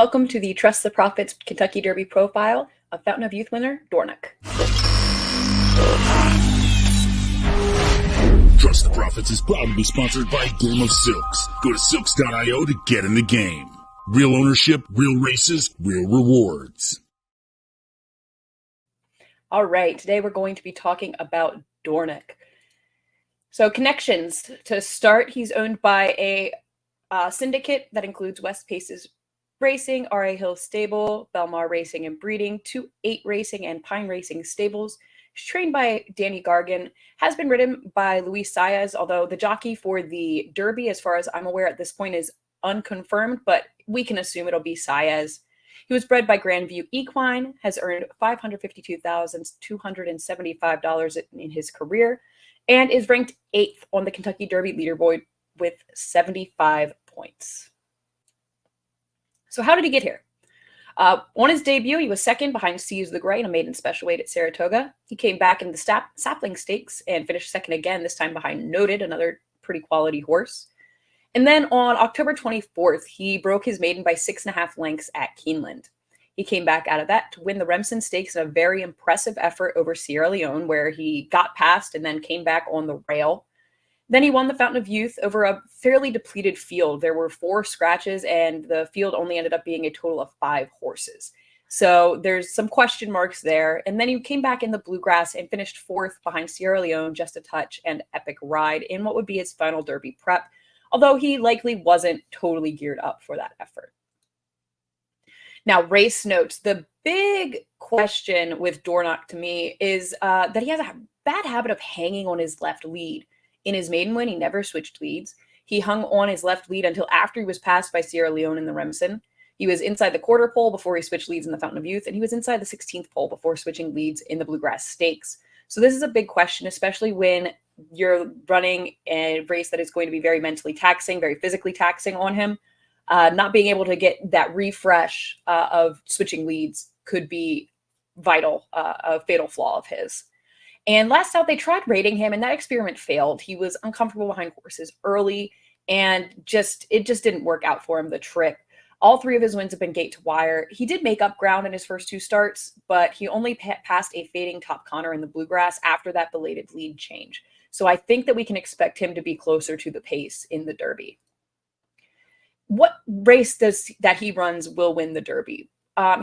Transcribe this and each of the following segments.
Welcome to the Trust the Profits Kentucky Derby profile of Fountain of Youth winner Dornoch. Trust the Profits is proud to be sponsored by Game of Silks. Go to silks.io to get in the game. Real ownership, real races, real rewards. All right, today we're going to be talking about Dornoch. So connections. To start, he's owned by a syndicate that includes West Paces Racing, R.A. Hill Stable, Belmar Racing and Breeding, 2-8 Racing and Pine Racing Stables. He's trained by Danny Gargan, has been ridden by Luis Saez, although the jockey for the Derby, as far as I'm aware at this point, is unconfirmed, but we can assume it'll be Saez. He was bred by Grandview Equine, has earned $552,275 in his career, and is ranked 8th on the Kentucky Derby leaderboard with 75 points. So how did he get here? On his debut, he was second behind Seize the Gray in a maiden special weight at Saratoga. He came back in the Sapling Stakes and finished second again, this time behind Noted, another pretty quality horse. And then on October 24th, he broke his maiden by 6.5 lengths at Keeneland. He came back out of that to win the Remsen Stakes in a very impressive effort over Sierra Leone, where he got past and then came back on the rail. Then he won the Fountain of Youth over a fairly depleted field. There were 4 scratches, and the field only ended up being a total of 5 horses. So there's some question marks there. And then he came back in the Bluegrass and finished 4th behind Sierra Leone, Just a Touch, and Epic Ride in what would be his final Derby prep, although he likely wasn't totally geared up for that effort. Now, race notes. The big question with Dornoch to me is that he has a bad habit of hanging on his left lead. In his maiden win, he never switched leads. He hung on his left lead until after he was passed by Sierra Leone in the Remsen. He was inside the quarter pole before he switched leads in the Fountain of Youth, and he was inside the 16th pole before switching leads in the Bluegrass Stakes. So this is a big question, especially when you're running a race that is going to be very mentally taxing, very physically taxing on him. Not being able to get that refresh of switching leads could be vital, a fatal flaw of his. And last out, they tried rating him, and that experiment failed. He was uncomfortable behind horses early, and it just didn't work out for him, the trip. All 3 of his wins have been gate to wire. He did make up ground in his first 2 starts, but he only passed a fading Top Conner in the Bluegrass after that belated lead change. So I think that we can expect him to be closer to the pace in the Derby. What race that he runs will win the Derby?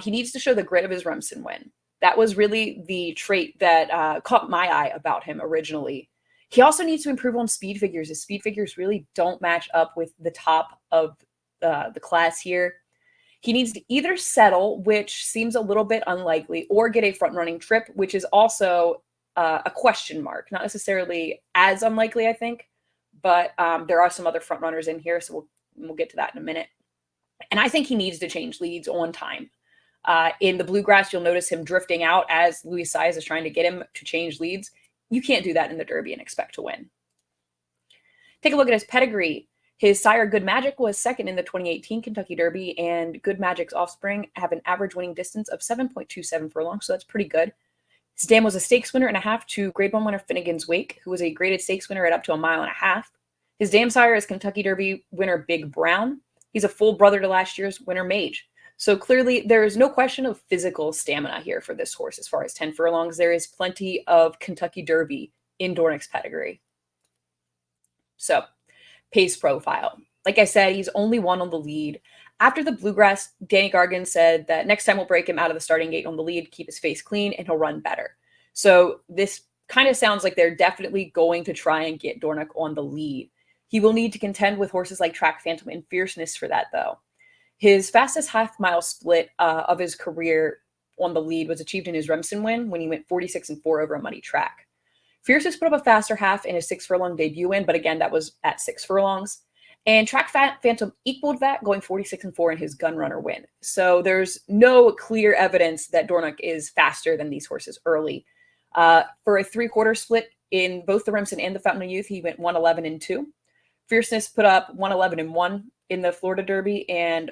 He needs to show the grit of his Remsen win. That was really the trait that caught my eye about him originally. He also needs to improve on speed figures. His speed figures really don't match up with the top of the class here. He needs to either settle, which seems a little bit unlikely, or get a front-running trip, which is also a question mark. Not necessarily as unlikely, I think, but there are some other front-runners in here, so we'll get to that in a minute. And I think he needs to change leads on time. In the Bluegrass, you'll notice him drifting out as Luis Saez is trying to get him to change leads. You can't do that in the Derby and expect to win. Take a look at his pedigree. His sire, Good Magic, was second in the 2018 Kentucky Derby, and Good Magic's offspring have an average winning distance of 7.27 furlongs, so that's pretty good. His dam was a stakes winner and a half to Grade 1 winner Finnegan's Wake, who was a graded stakes winner at up to 1.5 miles. His dam sire is Kentucky Derby winner Big Brown. He's a full brother to last year's winner Mage. So clearly, there is no question of physical stamina here for this horse. As far as 10 furlongs, there is plenty of Kentucky Derby in Dornoch's pedigree. So, pace profile. Like I said, he's only one on the lead. After the Bluegrass, Danny Gargan said that next time we'll break him out of the starting gate on the lead, keep his face clean, and he'll run better. So this kind of sounds like they're definitely going to try and get Dornoch on the lead. He will need to contend with horses like Track Phantom and Fierceness for that, though. His fastest half-mile split of his career on the lead was achieved in his Remsen win when he went 46-4 over a muddy track. Fierceness put up a faster half in his 6-furlong debut win, but again, that was at 6 furlongs. And Track Phantom equaled that, going 46-4 in his Gunrunner win. So there's no clear evidence that Dornoch is faster than these horses early. For a 3/4 split in both the Remsen and the Fountain of Youth, he went 111-2. Fierceness put up 111-1 in the Florida Derby, and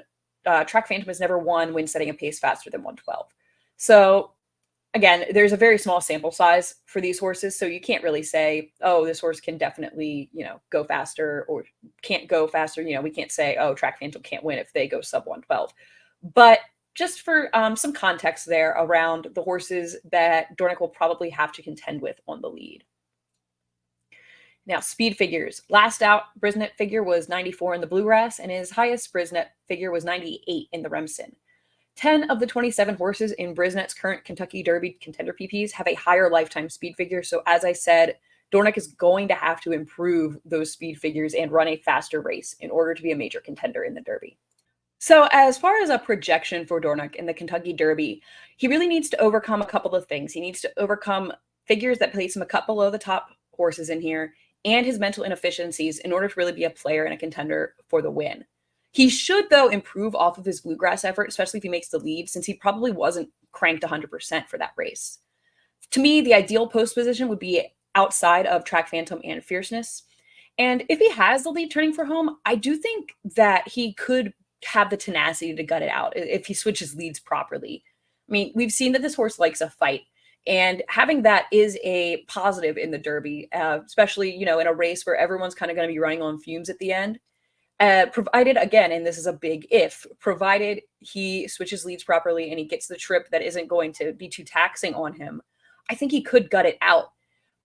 Track Phantom has never won when setting a pace faster than 112. So again, there's a very small sample size for these horses, so you can't really say, oh, this horse can definitely, go faster or can't go faster. We can't say, oh, Track Phantom can't win if they go sub 112. But just for some context there around the horses that Dornoch will probably have to contend with on the lead. Now, speed figures. Last out, Brisnet figure was 94 in the Bluegrass, and his highest Brisnet figure was 98 in the Remsen. 10 of the 27 horses in Brisnet's current Kentucky Derby contender PPs have a higher lifetime speed figure. So as I said, Dornoch is going to have to improve those speed figures and run a faster race in order to be a major contender in the Derby. So as far as a projection for Dornoch in the Kentucky Derby, he really needs to overcome a couple of things. He needs to overcome figures that place him a cut below the top horses in here and his mental inefficiencies in order to really be a player and a contender for the win. He should, though, improve off of his Bluegrass effort, especially if he makes the lead, since he probably wasn't cranked 100% for that race. To me, the ideal post position would be outside of Track Phantom and Fierceness. And if he has the lead turning for home, I do think that he could have the tenacity to gut it out if he switches leads properly. I mean, we've seen that this horse likes a fight, and having that is a positive in the Derby, especially, in a race where everyone's kind of going to be running on fumes at the end. Provided, again, and this is a big if, provided he switches leads properly and he gets the trip that isn't going to be too taxing on him, I think he could gut it out.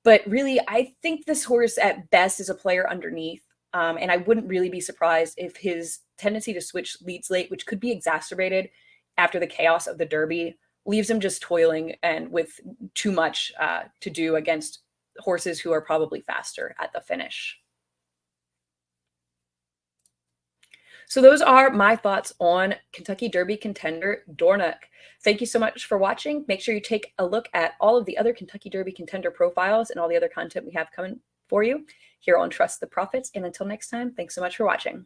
But really, I think this horse at best is a player underneath. And I wouldn't really be surprised if his tendency to switch leads late, which could be exacerbated after the chaos of the Derby, leaves him just toiling and with too much to do against horses who are probably faster at the finish. So those are my thoughts on Kentucky Derby contender Dornoch. Thank you so much for watching. Make sure you take a look at all of the other Kentucky Derby contender profiles and all the other content we have coming for you here on Trust the Profits. And until next time, thanks so much for watching.